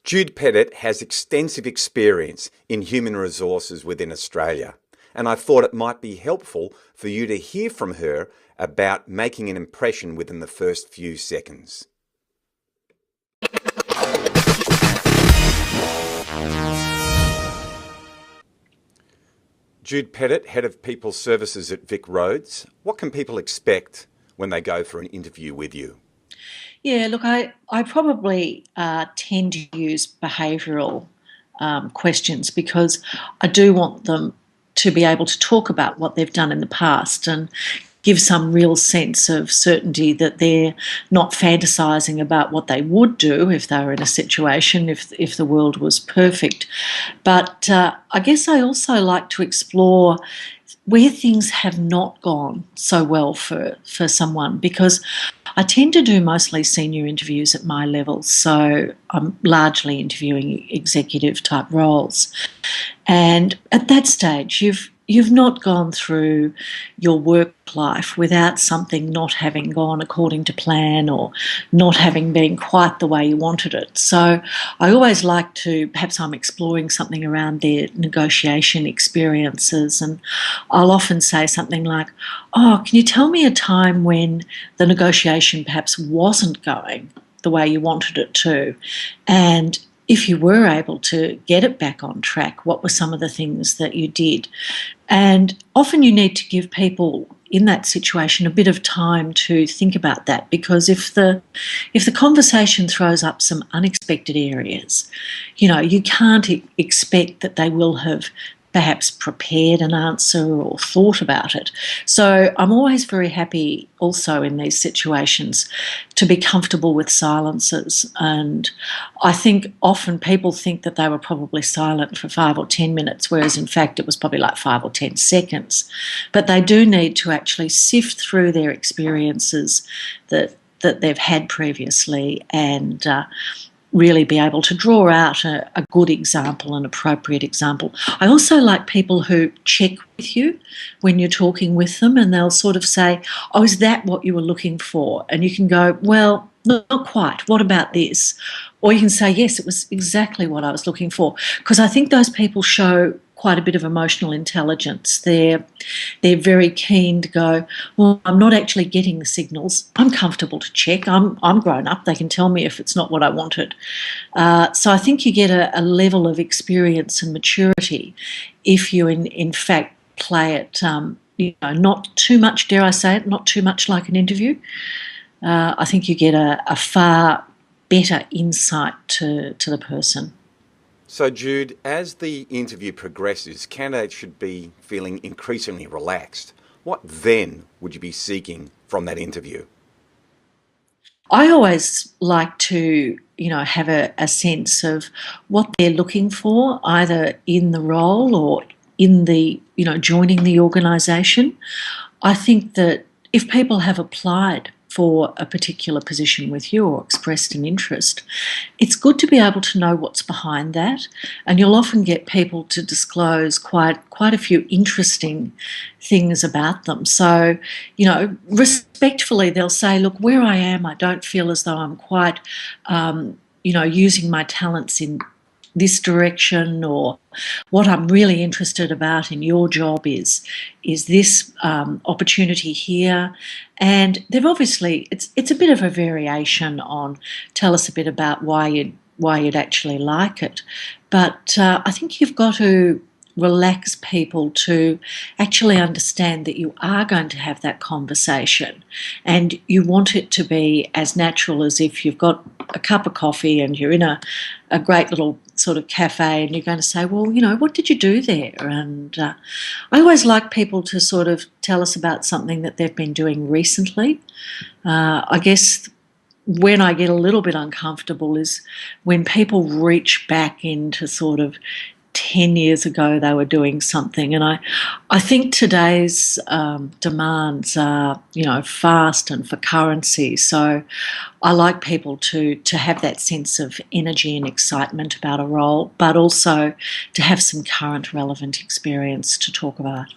Jude Pettitt has extensive experience in human resources within Australia, and I thought it might be helpful for you to hear from her about making an impression within the first few seconds. Jude Pettitt, Head of People Services at VicRoads. What can people expect when they go for an interview with you? Yeah, look, I probably tend to use behavioural questions because I do want them to be able to talk about what they've done in the past and give some real sense of certainty that they're not fantasising about what they would do if they were in a situation, if the world was perfect. But I guess I also like to explore where things have not gone so well for someone, because I tend to do mostly senior interviews at my level, so I'm largely interviewing executive type roles. And at that stage, you've not gone through your work life without something not having gone according to plan or not having been quite the way you wanted it. So I always like to, perhaps I'm exploring something around their negotiation experiences, and I'll often say something like, "Oh, can you tell me a time when the negotiation perhaps wasn't going the way you wanted it to? And if you were able to get it back on track, what were some of the things that you did?" And often you need to give people in that situation a bit of time to think about that, because if the conversation throws up some unexpected areas, you can't expect that they will have perhaps prepared an answer or thought about it. So I'm always very happy also in these situations to be comfortable with silences. And I think often people think that they were probably silent for 5 or 10 minutes, whereas in fact it was probably like 5 or 10 seconds. But they do need to actually sift through their experiences that they've had previously and really be able to draw out a good example, an appropriate example. I also like people who check with you when you're talking with them, and they'll sort of say, "Oh, is that what you were looking for?" And you can go, "Well, not quite. What about this?" Or you can say, "Yes, it was exactly what I was looking for." Because I think those people show quite a bit of emotional intelligence. They're very keen to go, "Well, I'm not actually getting the signals. I'm comfortable to check. I'm grown up. They can tell me if it's not what I wanted." So I think you get a level of experience and maturity if you in fact play it, not too much, dare I say it, not too much like an interview. I think you get a far better insight to the person. So Jude, as the interview progresses, candidates should be feeling increasingly relaxed. What then would you be seeking from that interview? I always like to, have a sense of what they're looking for, either in the role or in the, joining the organisation. I think that if people have applied for a particular position with you or expressed an interest, it's good to be able to know what's behind that. And you'll often get people to disclose quite a few interesting things about them. So, respectfully, they'll say, "Look, where I am, I don't feel as though I'm quite, using my talents in this direction, or what I'm really interested about in your job is this opportunity here." And they've obviously, it's a bit of a variation on, tell us a bit about why you'd actually like it. But I think you've got to relax people to actually understand that you are going to have that conversation, and you want it to be as natural as if you've got a cup of coffee and you're in a great little sort of cafe and you're going to say, "Well, what did you do there?" And I always like people to sort of tell us about something that they've been doing recently. I guess when I get a little bit uncomfortable is when people reach back into sort of 10 years ago they were doing something. And I think today's demands are, fast and for currency. So I like people to have that sense of energy and excitement about a role, but also to have some current relevant experience to talk about.